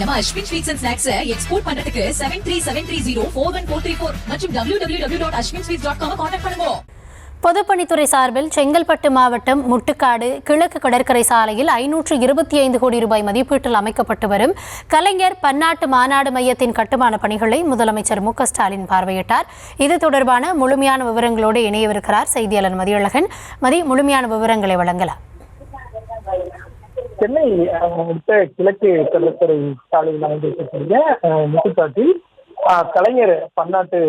நம்ம Ashwin sweets and snacks export பண்றதுக்கு 7373041434 மற்றும் www.ashwinsweets.com கான்டாக்ட் பண்ணுங்க. பொதுப்பணித்துறை சார்பில் செங்கல்பட்டு மாவட்டம் முட்டுக்காடு கிழக்கு கடற்கரை சாலையில் 525 கோடி ரூபாய் மதிப்பீட்டில் அமைக்கப்பட்டு வரும் கலைஞர் பன்னாட்டு மாநாடு மையத்தின் கட்டுமான பணிகளை முதலமைச்சர் மு க ஸ்டாலின் பார்வையிட்டார். இது தொடர்பான முழுமையான விவரங்களோடு இணையவிருக்கிறார் செய்தியாளர் மதியழகன். முழுமையான விவரங்களை வழங்கலாம். சென்னை கிழக்கு கடற்கரை சாலையில் அமைந்திருக்கக்கூடிய முட்டுக்காட்டில் கலைஞர் பன்னாட்டு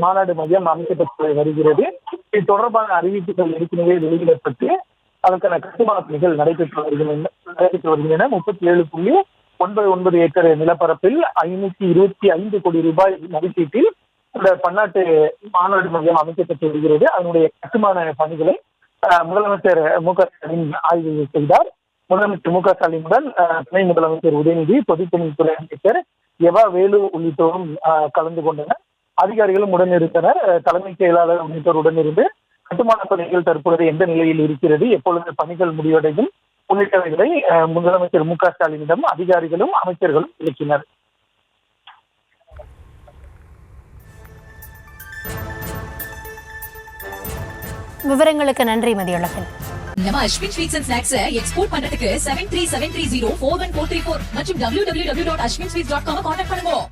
மாநாடு மையம் அமைக்கப்பட்டு வருகிறது. இது தொடர்பான அறிவிப்புகள் ஏற்கனவே வெளியிடப்பட்டு அதற்கான கட்டுமான பணிகள் நடைபெற்று வருகின்றன. 37.99 ஏக்கர் நிலப்பரப்பில் 525 கோடி ரூபாய் மதிப்பீட்டில் இந்த பன்னாட்டு மாநாடு மையம் அமைக்கப்பட்டு வருகிறது. அதனுடைய கட்டுமான பணிகளை முதலமைச்சர் மு க ஸ்டாலின் ஆய்வு செய்தார். முதலமைச்சர் மு க ஸ்டாலினுடன் துணை முதலமைச்சர் உதயநிதி, பொதுப்பணித்துறை அமைச்சர் எவா வேலு உள்ளிட்டோரும் கலந்து கொண்டனர். அதிகாரிகளும் உடனிருந்தனர். தலைமைச் செயலாளர் உள்ளிட்டோர் உடனிருந்து கட்டுமான பணிகள் தற்பொழுது எந்த நிலையில் இருக்கிறது, எப்பொழுது பணிகள் முடிவடையும் உள்ளிட்டவைகளை முதலமைச்சர் மு க ஸ்டாலினிடம் அதிகாரிகளும் அமைச்சர்களும் விளக்கினர். விவரங்களுக்கு நன்றி மதியழகன். நம்ம Ashwin sweets and snacks export பண்றதுக்கு 7373041434 மற்றும் www.ashwinsweets.com கான்டாக்ட் பண்ணுங்க.